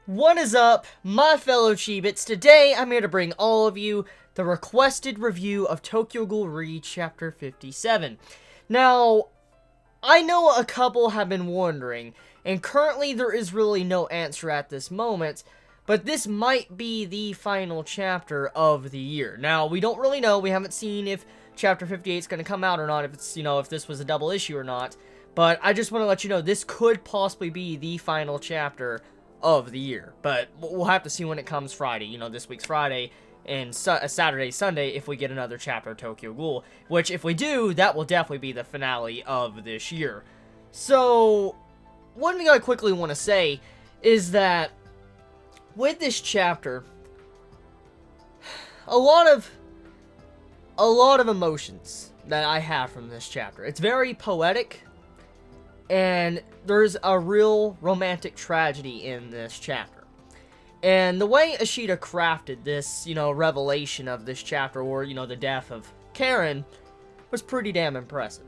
What is up, my fellow Chibits? Today, I'm here to bring all of you the requested review of Tokyo Ghoul Chapter 57. Now, I know a couple have been wondering, and currently there is really no answer at this moment, but this might be the final chapter of the year. Now, we don't really know. We haven't seen if Chapter 58 is going to come out or not, if it's, if this was a double issue or not, but I just want to let you know, this could possibly be the final chapter of the year, but we'll have to see when it comes Friday, this week's Friday, and Saturday, Sunday, if we get another chapter of Tokyo Ghoul, which, if we do, that will definitely be the finale of this year. So, one thing I quickly want to say is that, with this chapter, a lot of emotions that I have from this chapter. It's very poetic, and there's a real romantic tragedy in this chapter. And the way Ishida crafted this, revelation of this chapter, or, the death of Karen, was pretty damn impressive.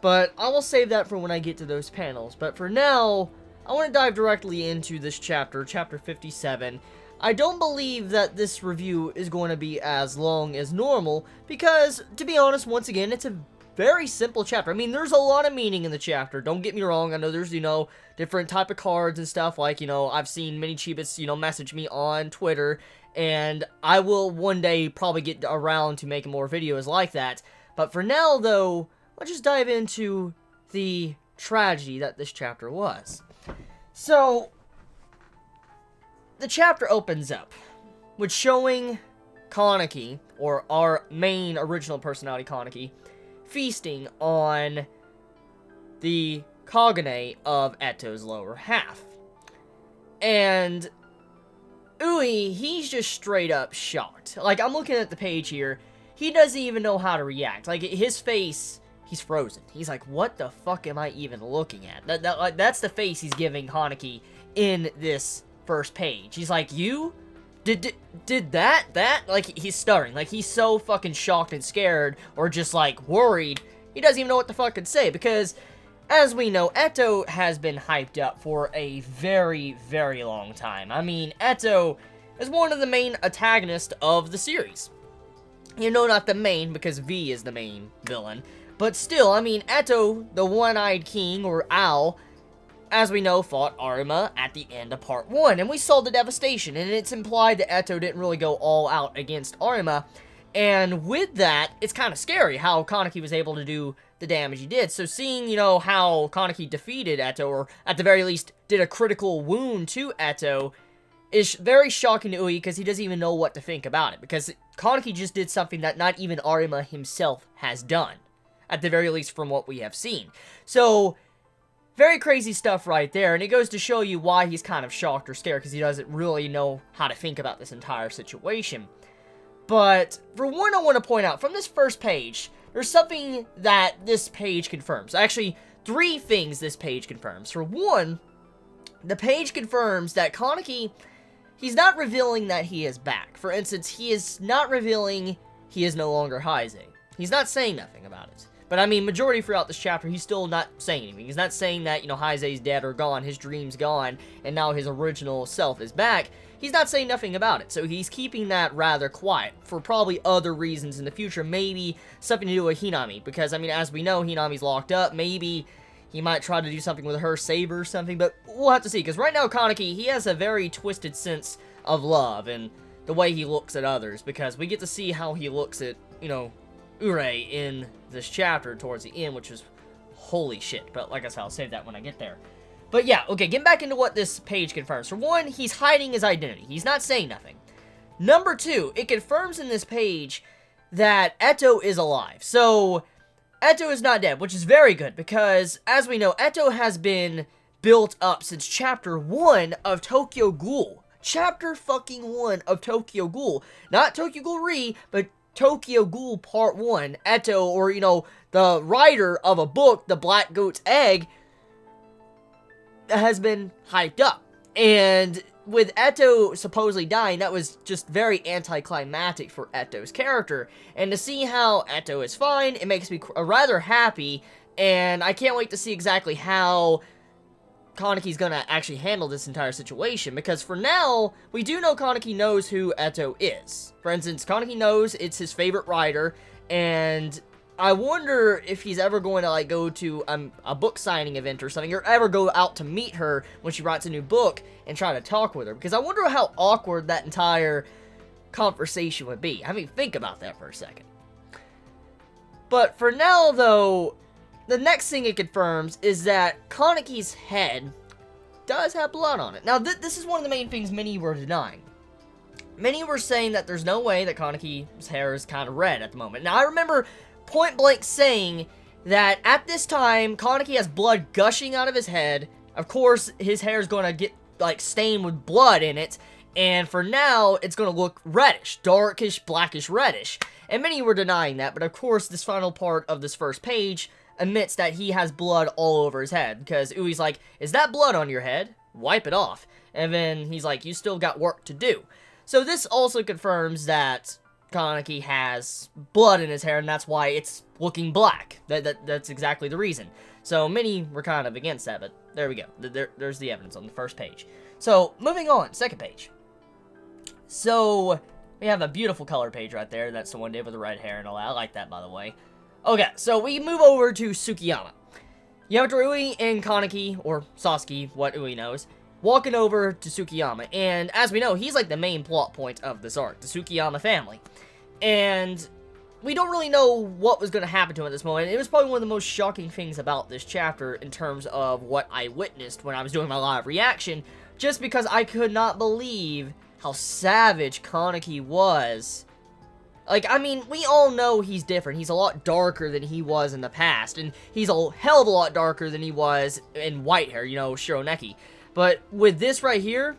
But I will save that for when I get to those panels. But for now, I want to dive directly into this chapter, Chapter 57. I don't believe that this review is going to be as long as normal, because, to be honest, once again, it's a very simple chapter. I mean, there's a lot of meaning in the chapter, don't get me wrong. I know there's, different type of cards and stuff, like, I've seen many Chibits, message me on Twitter, and I will one day probably get around to making more videos like that. But for now, though, let's just dive into the tragedy that this chapter was. So, the chapter opens up with showing Kaneki, or our main original personality, Kaneki, feasting on the Kagane of Eto's lower half. And Ui, he's just straight up shocked. Like, I'm looking at the page here, he doesn't even know how to react. Like, his face, he's frozen. He's like, what the fuck am I even looking at? That's the face he's giving Kaneki in this first page. He's like, you? Did that? Like, he's stuttering. Like, he's so fucking shocked and scared, or just, like, worried, he doesn't even know what the fuck to say, because, as we know, Eto has been hyped up for a very, very long time. I mean, Eto is one of the main antagonists of the series. Not the main, because V is the main villain, but still, I mean, Eto, the one-eyed king, or owl, as we know, fought Arima at the end of Part 1, and we saw the devastation, and it's implied that Eto didn't really go all out against Arima, and with that, it's kind of scary how Kaneki was able to do the damage he did. So seeing, how Kaneki defeated Eto, or at the very least, did a critical wound to Eto, is very shocking to Ui, because he doesn't even know what to think about it, because Kaneki just did something that not even Arima himself has done, at the very least from what we have seen. So, very crazy stuff right there, and it goes to show you why he's kind of shocked or scared, because he doesn't really know how to think about this entire situation. But, for one, I want to point out, from this first page, there's something that this page confirms. Actually, 3 things this page confirms. For one, the page confirms that Kaneki, he's not revealing that he is back. For instance, he is not revealing he is no longer Heise. He's not saying nothing about it. But, I mean, majority throughout this chapter, he's still not saying anything. He's not saying that, Heise's dead or gone, his dream's gone, and now his original self is back. He's not saying nothing about it, so he's keeping that rather quiet, for probably other reasons in the future, maybe something to do with Hinami, because, I mean, as we know, Hinami's locked up, maybe he might try to do something with her, save her or something, but we'll have to see, because right now, Kaneki, he has a very twisted sense of love, and the way he looks at others, because we get to see how he looks at, Urei in this chapter towards the end, which is holy shit. But like I said, I'll save that when I get there. But yeah, okay, getting back into what this page confirms. For one, he's hiding his identity. He's not saying nothing. Number 2, it confirms in this page that Eto is alive. So, Eto is not dead, which is very good, because, as we know, Eto has been built up since Chapter 1 of Tokyo Ghoul. Chapter fucking 1 of Tokyo Ghoul. Not Tokyo Ghoul Re, but Tokyo Ghoul Part 1, Eto, or, the writer of a book, The Black Goat's Egg, has been hyped up. And with Eto supposedly dying, that was just very anticlimactic for Eto's character. And to see how Eto is fine, it makes me rather happy And I can't wait to see exactly how Kaneki's gonna actually handle this entire situation, because for now, we do know Kaneki knows who Eto is. For instance, Kaneki knows it's his favorite writer, and I wonder if he's ever going to, like, go to a book signing event or something, or ever go out to meet her when she writes a new book and try to talk with her, because I wonder how awkward that entire conversation would be. I mean, think about that for a second. But for now, though, the next thing it confirms is that Kaneki's head does have blood on it. Now, this is one of the main things many were denying. Many were saying that there's no way that Kaneki's hair is kind of red at the moment. Now, I remember point blank saying that at this time, Kaneki has blood gushing out of his head. Of course, his hair is going to get, like, stained with blood in it. And for now, it's going to look reddish, darkish, blackish, reddish. And many were denying that, but of course, this final part of this first page admits that he has blood all over his head, because Ui's like, is that blood on your head? Wipe it off. And then he's like, you still got work to do. So this also confirms that Kaneki has blood in his hair, and that's why it's looking black. That's exactly the reason. So many were kind of against that, but there we go. There's the evidence on the first page. So, moving on, second page. So, we have a beautiful color page right there. That's the one did with the red hair and all that. I like that, by the way. Okay, so we move over to Tsukiyama. You have Ui and Kaneki, or Sasuke, what Ui knows, walking over to Tsukiyama. And as we know, he's like the main plot point of this arc, the Tsukiyama family. And we don't really know what was going to happen to him at this moment. It was probably one of the most shocking things about this chapter in terms of what I witnessed when I was doing my live reaction, just because I could not believe how savage Kaneki was. Like, I mean, we all know he's different. He's a lot darker than he was in the past, and he's a hell of a lot darker than he was in white hair, you know, Shironeki. But with this right here,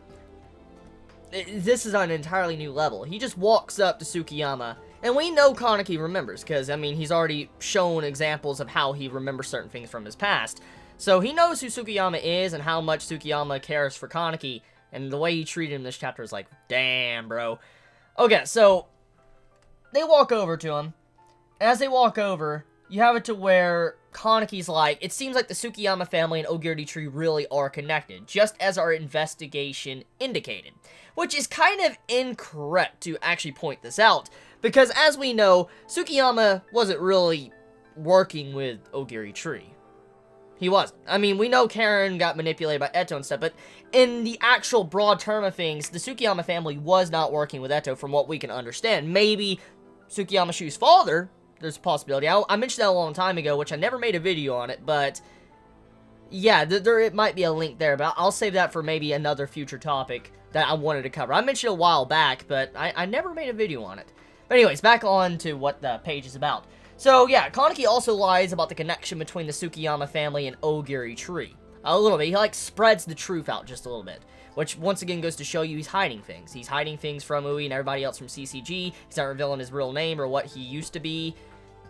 this is on an entirely new level. He just walks up to Tsukiyama, and we know Kaneki remembers, because, I mean, he's already shown examples of how he remembers certain things from his past. So he knows who Tsukiyama is and how much Tsukiyama cares for Kaneki, and the way he treated him in this chapter is like, damn, bro. Okay, so they walk over to him. As they walk over, you have it to where Kaneki's like, it seems like the Tsukiyama family and Ogiri Tree really are connected, just as our investigation indicated. Which is kind of incorrect to actually point this out, because as we know, Tsukiyama wasn't really working with Ogiri Tree. He wasn't. I mean, we know Karen got manipulated by Eto and stuff, but in the actual broad term of things, the Tsukiyama family was not working with Eto from what we can understand. Maybe Tsukiyama Shu's father, there's a possibility. I mentioned that a long time ago, which I never made a video on it, but yeah, it might be a link there, but I'll save that for maybe another future topic that I wanted to cover. I mentioned it a while back, but I never made a video on it. But anyways, back on to what the page is about. So yeah, Kaneki also lies about the connection between the Tsukiyama family and Ogiri Tree. A little bit. He, like, spreads the truth out just a little bit. Which, once again, goes to show you he's hiding things. He's hiding things from Ui and everybody else from CCG. He's not revealing his real name or what he used to be.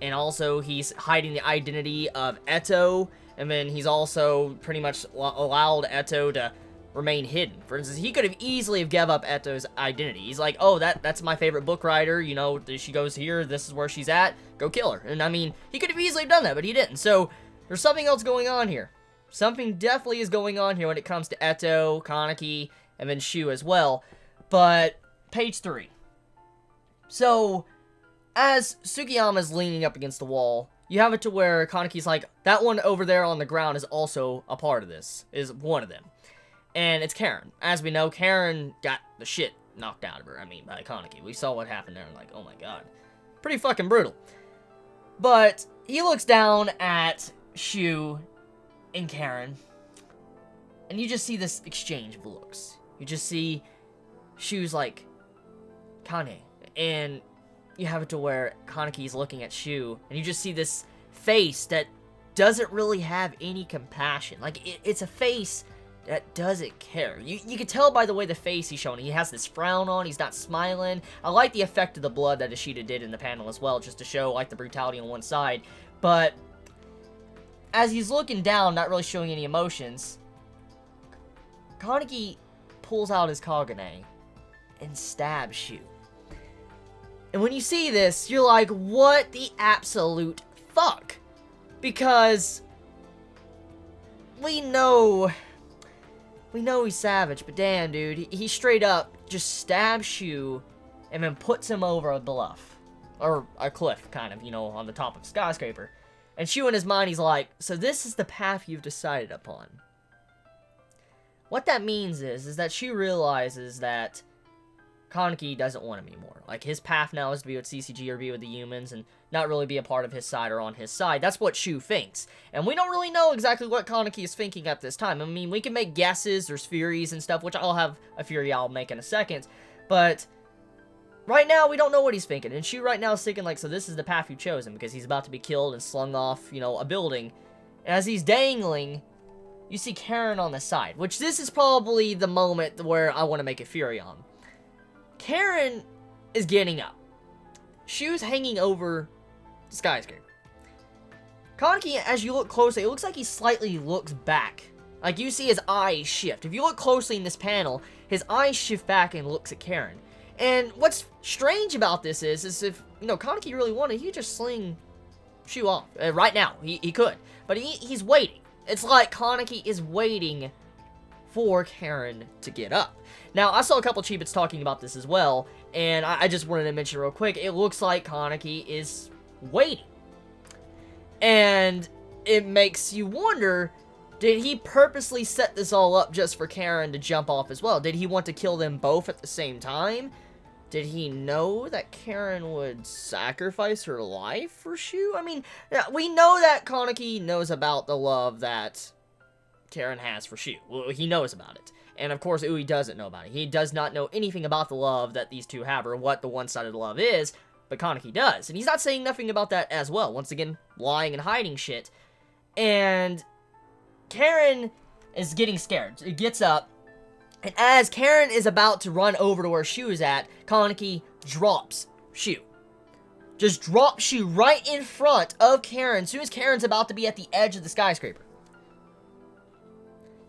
And also, he's hiding the identity of Eto. And then he's also pretty much allowed Eto to remain hidden. For instance, he could have easily have gave up Eto's identity. He's like, oh, that's my favorite book writer, you know, she goes here, this is where she's at, go kill her. And I mean, he could have easily done that, but he didn't. So, there's something else going on here. Something definitely is going on here when it comes to Eto, Kaneki, and then Shu as well. But, page 3. So, as Tsukiyama's leaning up against the wall, you have it to where Kaneki's like, that one over there on the ground is also a part of this, is one of them. And it's Karen. As we know, Karen got the shit knocked out of her, by Kaneki. We saw what happened there and like, oh my god. Pretty fucking brutal. But he looks down at Shu and Karen, and you just see this exchange of looks. You just see Shu's like, Kane, and you have it to where Kaneki's looking at Shu, and you just see this face that doesn't really have any compassion. Like, it's a face that doesn't care. You can tell by the way the face he's showing. He has this frown on, he's not smiling. I like the effect of the blood that Ishida did in the panel as well, just to show, like, the brutality on one side. But as he's looking down, not really showing any emotions, Kaneki pulls out his Kagane and stabs Shu. And when you see this, you're like, what the absolute fuck? Because we know he's savage, but damn, dude, he straight up just stabs Shu and then puts him over a bluff. Or a cliff, kind of, you know, on the top of a skyscraper. And Shu in his mind, he's like, so this is the path you've decided upon. What that means is that Shu realizes that Kaneki doesn't want him anymore. Like, his path now is to be with CCG or be with the humans and not really be a part of his side or on his side. That's what Shu thinks. And we don't really know exactly what Kaneki is thinking at this time. I mean, we can make guesses, there's theories and stuff, which I'll have a theory I'll make in a second. But right now, we don't know what he's thinking. And Shu right now is thinking, like, so this is the path you've chosen, because he's about to be killed and slung off, you know, a building. And as he's dangling, you see Karen on the side, which this is probably the moment where I want to make a theory on. Karen is getting up. Shu's hanging over the skyscraper. Kaneki, as you look closely, it looks like he slightly looks back. Like, you see his eyes shift. If you look closely in this panel, his eyes shift back and looks at Karen. And what's strange about this is if, you know, Kaneki really wanted, he could just sling Shu off. Right now, he could. But he's waiting. It's like Kaneki is waiting for Karen to get up. Now, I saw a couple Chibits talking about this as well, and I just wanted to mention real quick, it looks like Kaneki is waiting. And it makes you wonder, did he purposely set this all up just for Karen to jump off as well? Did he want to kill them both at the same time? Did he know that Karen would sacrifice her life for Shu? I mean, we know that Kaneki knows about the love that Karen has for Shu. Well, he knows about it. And of course, Ui doesn't know about it. He does not know anything about the love that these two have, or what the one-sided love is, but Kaneki does. And he's not saying nothing about that as well. Once again, lying and hiding shit. And Karen is getting scared. It gets up, and as Karen is about to run over to where Shu is at, Kaneki drops Shu. Just drops Shu right in front of Karen, as soon as Karen's about to be at the edge of the skyscraper.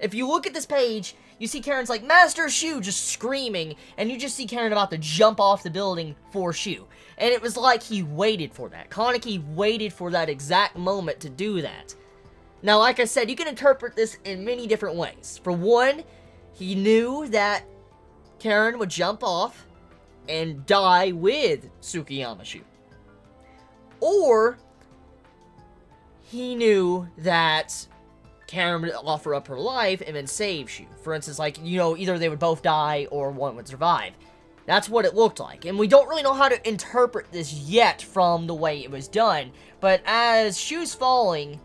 If you look at this page, you see Karen's like, Master Shu, just screaming, and you just see Karen about to jump off the building for Shu. And it was like he waited for that. Kaneki waited for that exact moment to do that. Now, like I said, you can interpret this in many different ways. For one, he knew that Karen would jump off and die with Tsukiyama Shu. Or, he knew that Karen would offer up her life and then save Shu. For instance, like, you know, either they would both die or one would survive. That's what it looked like. And we don't really know how to interpret this yet from the way it was done. But as Shu's falling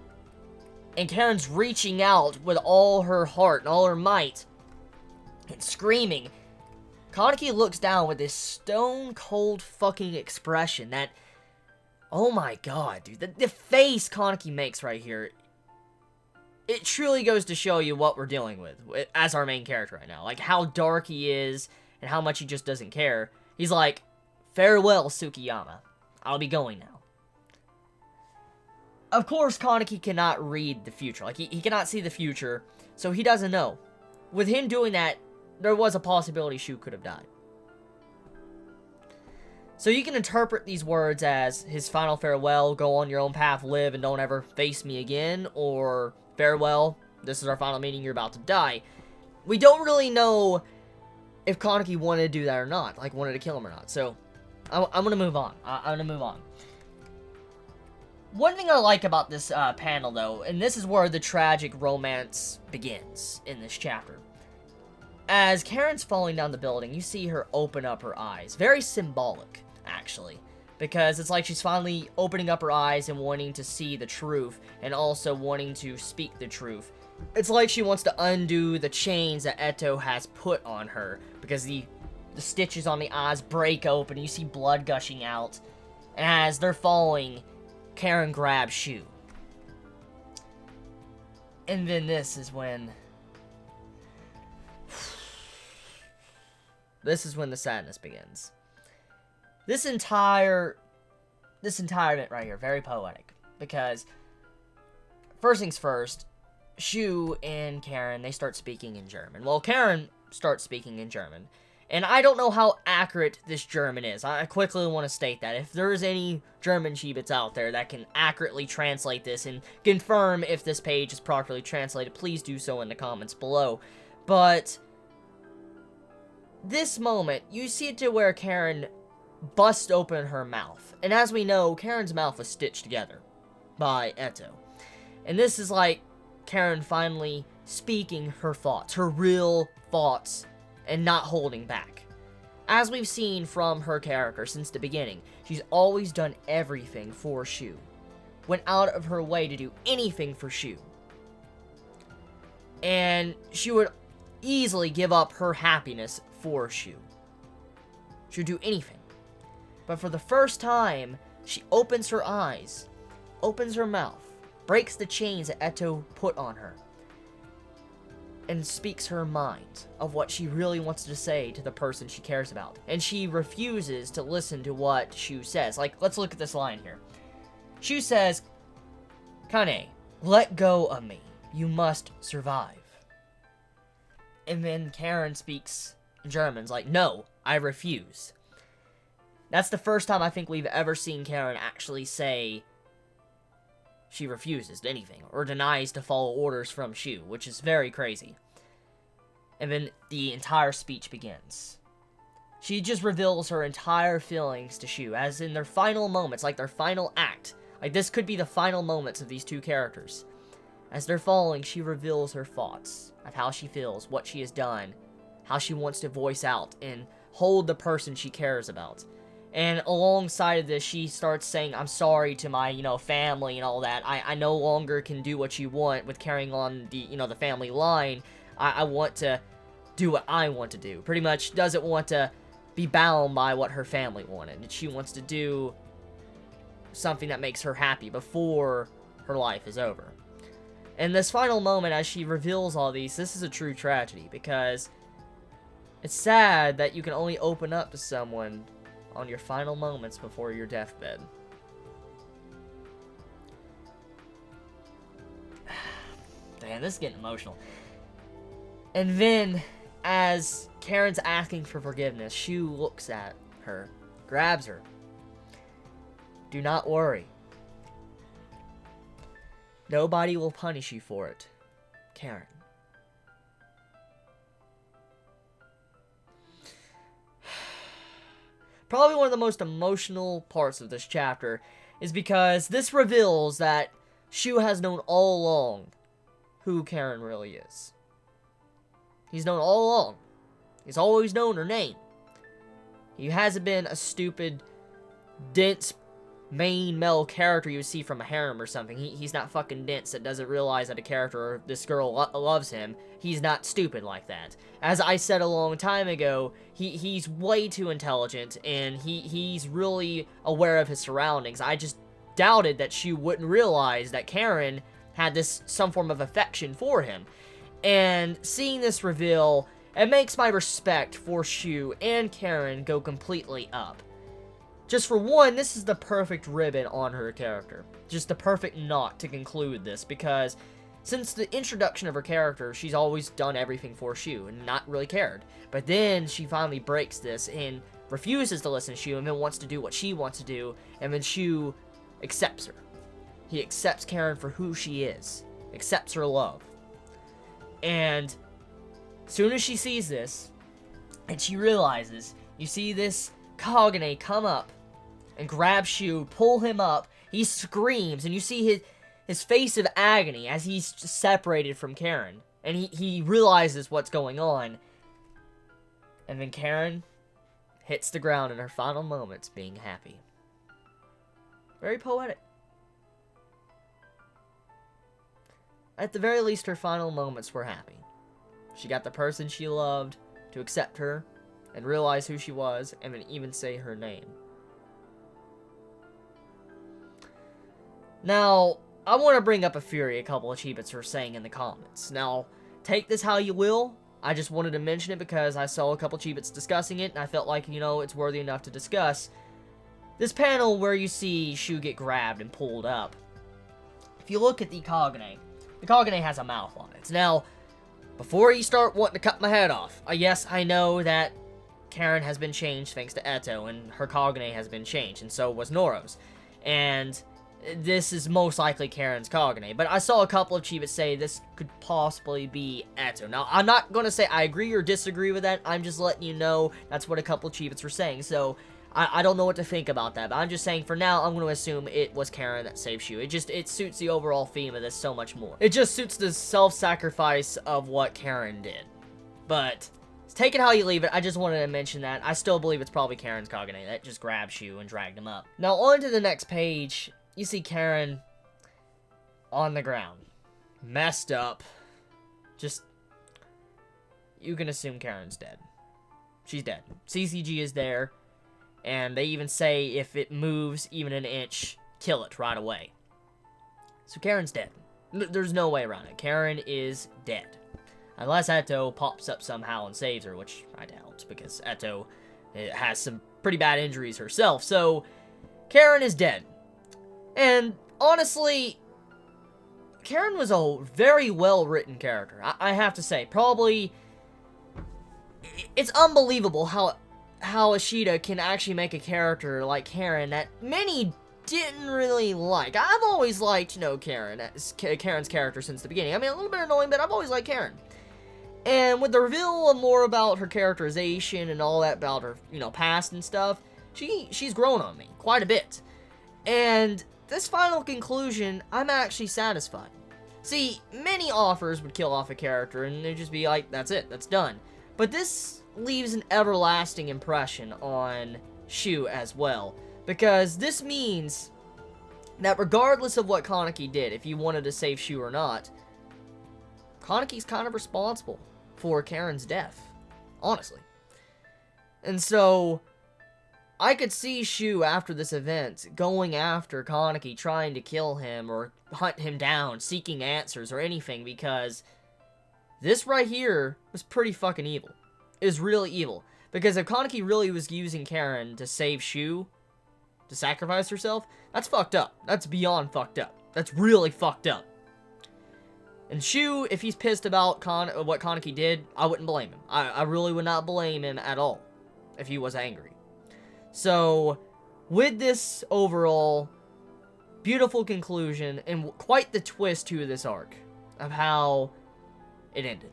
and Karen's reaching out with all her heart and all her might and screaming, Kaneki looks down with this stone-cold fucking expression that, oh my god, dude, the face Kaneki makes right here, it truly goes to show you what we're dealing with as our main character right now. Like, how dark he is and how much he just doesn't care. He's like, farewell, Tsukiyama. I'll be going now. Of course, Kaneki cannot read the future. Like, he cannot see the future, so he doesn't know. With him doing that, there was a possibility Shu could have died. So you can interpret these words as his final farewell, go on your own path, live, and don't ever face me again, or farewell, this is our final meeting, you're about to die. We don't really know if Kaneki wanted to do that or not, like wanted to kill him or not, so I'm gonna move on. I'm gonna move on. One thing I like about this panel, though, and this is where the tragic romance begins in this chapter. As Karen's falling down the building, you see her open up her eyes. Very symbolic, actually. Because it's like she's finally opening up her eyes and wanting to see the truth, and also wanting to speak the truth. It's like she wants to undo the chains that Eto has put on her, because the stitches on the eyes break open, and you see blood gushing out. And as they're falling, Karen grabs Shu. And then this is when the sadness begins. This entire event right here, very poetic, because first things first, Shu and Karen, they start speaking in German. Well, Karen starts speaking in German, And I don't know how accurate this German is. I quickly want to state that. If there's any German Chibits out there that can accurately translate this and confirm if this page is properly translated, please do so in the comments below. But this moment, you see it to where Karen busts open her mouth. And as we know, Karen's mouth was stitched together by Eto. And this is like Karen finally speaking her thoughts, her real thoughts, and not holding back. As we've seen from her character since the beginning, she's always done everything for Shu. Went out of her way to do anything for Shu. And she would easily give up her happiness for Shu. She would do anything. But for the first time, she opens her eyes, opens her mouth, breaks the chains that Eto put on her, and speaks her mind of what she really wants to say to the person she cares about. And she refuses to listen to what Shu says. Like, let's look at this line here. Shu says, "Kane, let go of me. You must survive." And then Karen speaks in German. It's like, "No, I refuse." That's the first time I think we've ever seen Karen actually say she refuses to anything, or denies to follow orders from Shu, which is very crazy. And then the entire speech begins. She just reveals her entire feelings to Shu, as in their final moments, like their final act. Like, this could be the final moments of these two characters. As they're falling, she reveals her thoughts of how she feels, what she has done, how she wants to voice out and hold the person she cares about. And alongside of this, she starts saying, "I'm sorry to my, family and all that. I no longer can do what you want with carrying on the, the family line. I want to do what I want to do." Pretty much doesn't want to be bound by what her family wanted. And she wants to do something that makes her happy before her life is over. And this final moment, as she reveals all these, this is a true tragedy, because it's sad that you can only open up to someone on your final moments before your deathbed. Damn, this is getting emotional. And then, as Karen's asking for forgiveness, Shu looks at her, grabs her. "Do not worry. Nobody will punish you for it, Karen." Probably one of the most emotional parts of this chapter is because this reveals that Shu has known all along who Karen really is. He's known all along. He's always known her name. He hasn't been a stupid, dense, main male character you would see from a harem or something. He's not fucking dense that doesn't realize that a character or this girl loves him. He's not stupid like that. As I said a long time ago, he's way too intelligent, and he's really aware of his surroundings. I just doubted that Shu wouldn't realize that Karen had some form of affection for him. And seeing this reveal, it makes my respect for Shu and Karen go completely up. Just for one, this is the perfect ribbon on her character. Just the perfect knot to conclude this, because since the introduction of her character, she's always done everything for Shu and not really cared. But then she finally breaks this and refuses to listen to Shu and then wants to do what she wants to do, and then Shu accepts her. He accepts Karen for who she is, accepts her love. And as soon as she sees this, and she realizes, you see this Kagane come up and grab Shu, pull him up, he screams, and you see his face of agony as he's separated from Karen. And he realizes what's going on. And then Karen hits the ground in her final moments being happy. Very poetic. At the very least, her final moments were happy. She got the person she loved to accept her and realize who she was, and then even say her name. Now, I want to bring up a theory a couple of Chibits are saying in the comments. Now, take this how you will. I just wanted to mention it because I saw a couple Chibits discussing it, and I felt like, it's worthy enough to discuss. This panel where you see Shu get grabbed and pulled up. If you look at the Kagane has a mouth on it. Now, before you start wanting to cut my head off, yes, I know that Karen has been changed thanks to Eto, and her Kagane has been changed, and so was Noro's. And this is most likely Karen's Kagane. But I saw a couple of Chibis say this could possibly be Eto. Now, I'm not going to say I agree or disagree with that. I'm just letting you know that's what a couple of Chibits were saying. So, I don't know what to think about that. But I'm just saying, for now, I'm going to assume it was Karen that saved Shu. It suits the overall theme of this so much more. It just suits the self-sacrifice of what Karen did. But take it how you leave it. I just wanted to mention that. I still believe it's probably Karen's Kagane that just grabbed Shu and dragged him up. Now, on to the next page. You see Karen on the ground. Messed up. Just, you can assume Karen's dead. She's dead. CCG is there. And they even say if it moves even an inch, kill it right away. So Karen's dead. There's no way around it. Karen is dead. Unless Eto pops up somehow and saves her, which I doubt, because Eto has some pretty bad injuries herself. So, Karen is dead. And, honestly, Karen was a very well-written character. I have to say, probably, it's unbelievable how Ishida can actually make a character like Karen that many didn't really like. I've always liked, Karen's character since the beginning. I mean, a little bit annoying, but I've always liked Karen. And with the reveal of more about her characterization and all that about her, past and stuff, she's grown on me quite a bit. And this final conclusion, I'm actually satisfied. See, many offers would kill off a character and they'd just be like, that's it, that's done. But this leaves an everlasting impression on Shu as well. Because this means that regardless of what Kaneki did, if you wanted to save Shu or not, Kaneki's kind of responsible for Karen's death. Honestly. And so, I could see Shu after this event going after Kaneki, trying to kill him or hunt him down, seeking answers or anything, because this right here was pretty fucking evil. It was really evil. Because if Kaneki really was using Karen to save Shu, to sacrifice herself, that's fucked up. That's beyond fucked up. That's really fucked up. And Shu, if he's pissed about what Kaneki did, I wouldn't blame him. I really would not blame him at all if he was angry. So, with this overall beautiful conclusion and quite the twist to this arc of how it ended.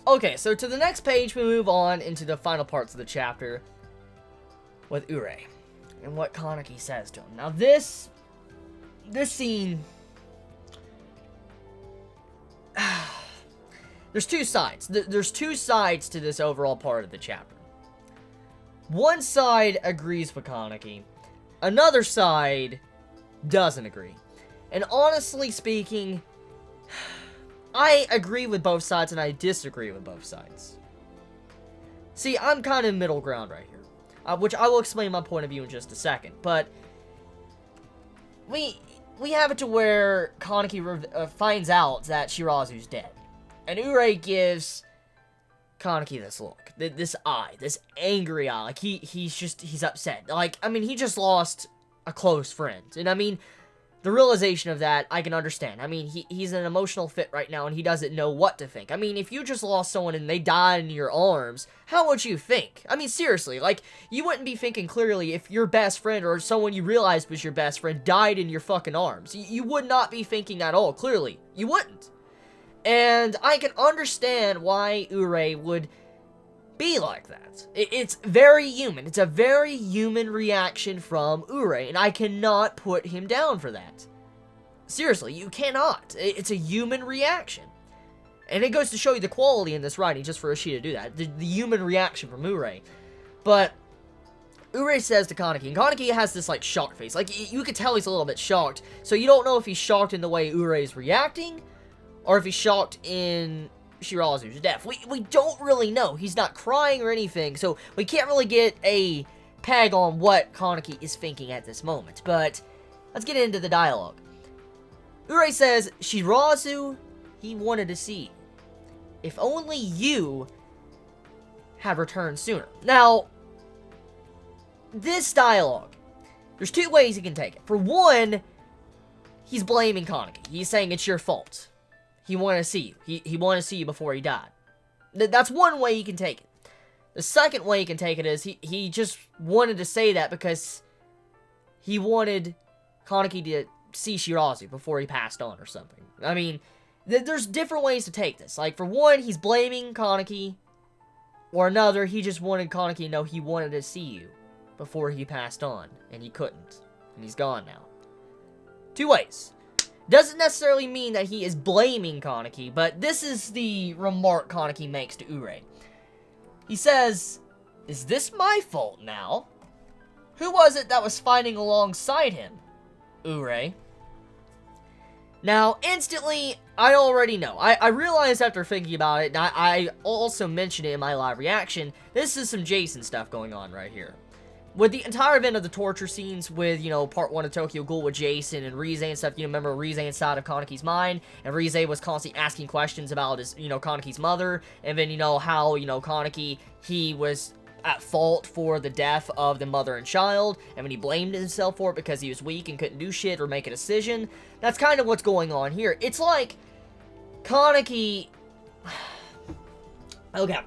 Okay, so to the next page, we move on into the final parts of the chapter with Urei and what Kaneki says to him. Now, this scene, there's two sides. There's two sides to this overall part of the chapter. One side agrees with Kaneki. Another side doesn't agree. And honestly speaking, I agree with both sides and I disagree with both sides. See, I'm kind of middle ground right here. Which I will explain my point of view in just a second. But we have it to where Kaneki finds out that Shirazzu's dead. And Urei gives Kaneki this look, this eye, this angry eye, like he's upset. Like, I mean, he just lost a close friend, and I mean, the realization of that, I can understand. I mean, he's in an emotional fit right now, and he doesn't know what to think. I mean, if you just lost someone and they died in your arms, how would you think? I mean, seriously, like, you wouldn't be thinking clearly if your best friend, or someone you realized was your best friend, died in your fucking arms. You would not be thinking at all, clearly. You wouldn't. And I can understand why Urei would be like that. It's very human. It's a very human reaction from Urei, and I cannot put him down for that. Seriously, you cannot. It's a human reaction. And it goes to show you the quality in this writing, just for Ishida to do that. The human reaction from Urei. But Urei says to Kaneki, and Kaneki has this, like, shocked face. Like, you could tell he's a little bit shocked. So you don't know if he's shocked in the way Urei's reacting, or if he's shocked in Shirazzu's death. We don't really know. He's not crying or anything, so we can't really get a peg on what Kaneki is thinking at this moment. But let's get into the dialogue. Urei says, Shirazzu, he wanted to see you. If only you had returned sooner. Now, this dialogue, there's two ways you can take it. For one, he's blaming Kaneki. He's saying it's your fault. He wanted to see you. He wanted to see you before he died. That's one way you can take it. The second way you can take it is he just wanted to say that because he wanted Kaneki to see Shirazzu before he passed on or something. I mean, there's different ways to take this. Like, for one, he's blaming Kaneki, or another, he just wanted Kaneki to know he wanted to see you before he passed on, and he couldn't, and he's gone now. Two ways. Doesn't necessarily mean that he is blaming Kaneki, but this is the remark Kaneki makes to Urei. He says, "Is this my fault now? Who was it that was fighting alongside him? Urei." Now, instantly, I already know. I realized after thinking about it, and I also mentioned it in my live reaction, this is some Jason stuff going on right here. With the entire event of the torture scenes with, you know, part 1 of Tokyo Ghoul with Jason and Rize and stuff, you remember Rize inside of Kaneki's mind, and Rize was constantly asking questions about his, you know, Kaneki's mother, and then, you know, how, you know, Kaneki, he was at fault for the death of the mother and child, and when he blamed himself for it because he was weak and couldn't do shit or make a decision. That's kind of what's going on here. It's like Kaneki... Okay.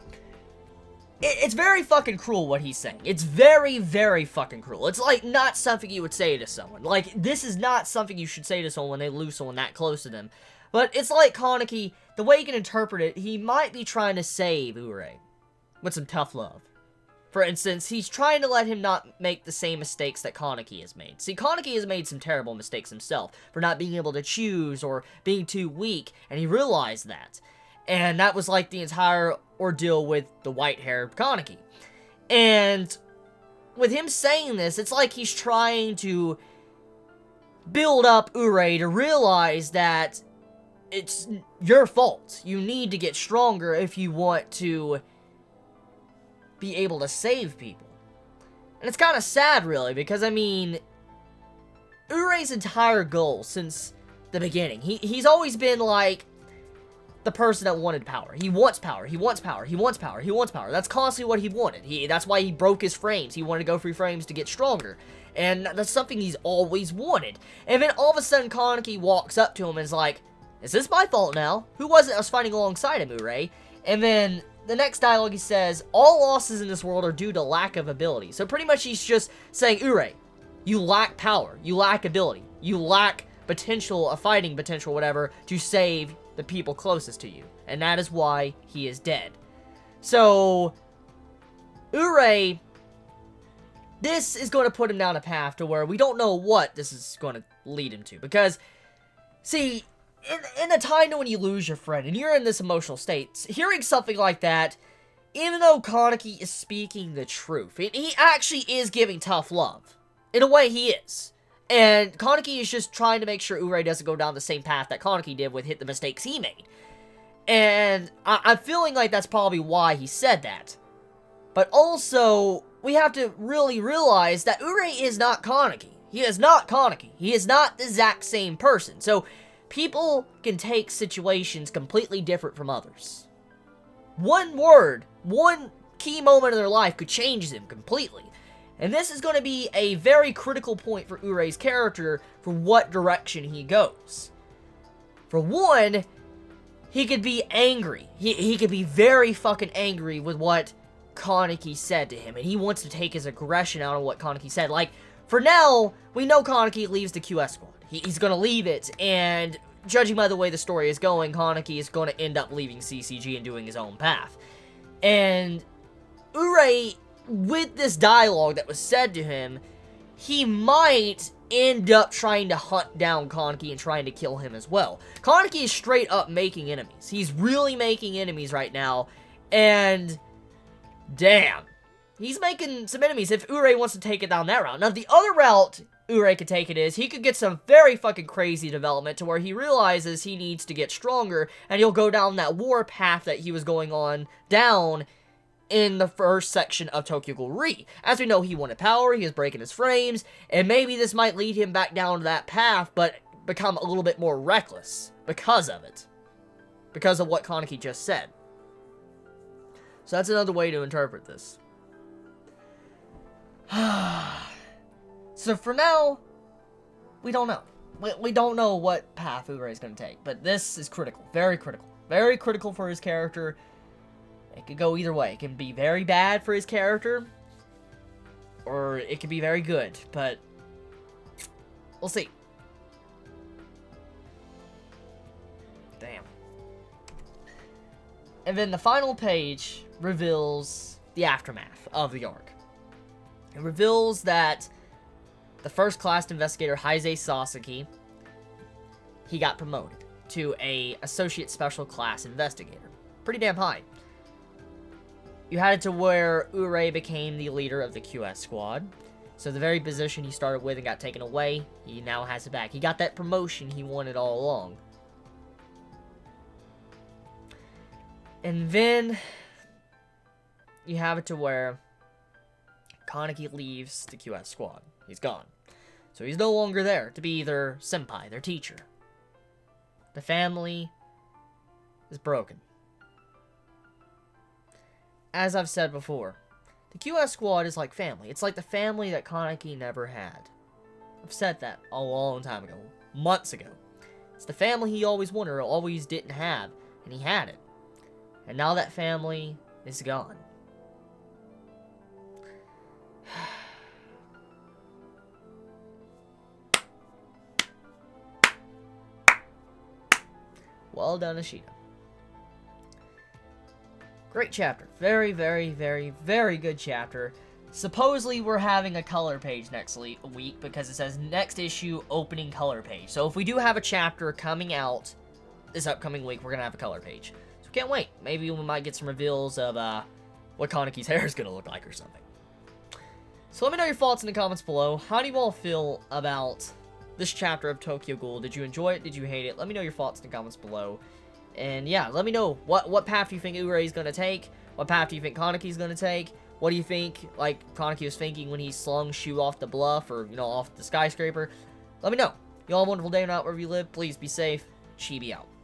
It's very fucking cruel what he's saying. It's very, very fucking cruel. It's like not something you would say to someone. Like, this is not something you should say to someone when they lose someone that close to them. But it's like Kaneki, the way you can interpret it, he might be trying to save Urei with some tough love. For instance, he's trying to let him not make the same mistakes that Kaneki has made. See, Kaneki has made some terrible mistakes himself for not being able to choose or being too weak, and he realized that. And that was like the entire ordeal with the white-haired Kaneki. And with him saying this, it's like he's trying to build up Urei to realize that it's your fault. You need to get stronger if you want to be able to save people. And it's kind of sad, really, because, I mean, Urei's entire goal since the beginning, he's always been, like, the person that wanted power. He wants power, he wants power, he wants power, he wants power. That's constantly what he wanted. That's why he broke his frames. He wanted to go through frames to get stronger. And that's something he's always wanted. And then all of a sudden, Kaneki walks up to him and is like, "Is this my fault now? Who was it that was fighting alongside him, Urei?" And then the next dialogue he says, "All losses in this world are due to lack of ability." So pretty much he's just saying, Urei, you lack power, you lack ability, you lack potential, a fighting potential, whatever, to save the people closest to you. And that is why he is dead. So, Urei, this is going to put him down a path to where we don't know what this is going to lead him to. Because, see, in a time when you lose your friend and you're in this emotional state, hearing something like that, even though Kaneki is speaking the truth, he actually is giving tough love. In a way, he is. And Kaneki is just trying to make sure Urei doesn't go down the same path that Kaneki did with the mistakes he made. And I'm feeling like that's probably why he said that. But also, we have to really realize that Urei is not Kaneki. He is not Kaneki. He is not the exact same person. So, people can take situations completely different from others. One word, one key moment in their life could change them completely. And this is going to be a very critical point for Urei's character for what direction he goes. For one, he could be angry. He could be very fucking angry with what Kaneki said to him. And he wants to take his aggression out on what Kaneki said. Like, for now, we know Kaneki leaves the QS squad. He's going to leave it. And judging by the way the story is going, Kaneki is going to end up leaving CCG and doing his own path. And Urei, with this dialogue that was said to him, he might end up trying to hunt down Kaneki and trying to kill him as well. Kaneki is straight up making enemies. He's really making enemies right now, and damn, he's making some enemies if Urei wants to take it down that route. Now, the other route Urei could take it is, he could get some very fucking crazy development to where he realizes he needs to get stronger, and he'll go down that war path that he was going on down in the first section of Tokyo Ghoul Re. As we know, he wanted power, he was breaking his frames, and maybe this might lead him back down to that path, but become a little bit more reckless because of it. Because of what Kaneki just said. So that's another way to interpret this. So for now, we don't know. We don't know what path Urei is going to take, but this is critical. Very critical. Very critical for his character. It could go either way. It can be very bad for his character, or it could be very good, but we'll see. Damn. And then the final page reveals the aftermath of the arc. It reveals that the first-class investigator, Heisei Sasaki, he got promoted to a associate special class investigator. Pretty damn high. You had it to where Urei became the leader of the QS squad. So the very position he started with and got taken away, he now has it back. He got that promotion he wanted all along. And then you have it to where Kaneki leaves the QS squad. He's gone. So he's no longer there to be their senpai, their teacher. The family is broken. As I've said before, the QS squad is like family. It's like the family that Kaneki never had. I've said that a long time ago, months ago. It's the family he always wanted or always didn't have, and he had it. And now that family is gone. Well done, Ishida. Great chapter. Very, very, very, very good chapter. Supposedly, we're having a color page next week because it says next issue opening color page. So if we do have a chapter coming out this upcoming week, we're going to have a color page. So can't wait. Maybe we might get some reveals of what Kaneki's hair is going to look like or something. So let me know your thoughts in the comments below. How do you all feel about this chapter of Tokyo Ghoul? Did you enjoy it? Did you hate it? Let me know your thoughts in the comments below. And yeah, let me know what path do you think Urei is going to take? What path do you think Kaneki's going to take? What do you think, like, Kaneki was thinking when he slung Shu off the bluff or, you know, off the skyscraper? Let me know. You all have a wonderful day or not wherever you live. Please be safe. Chibi out.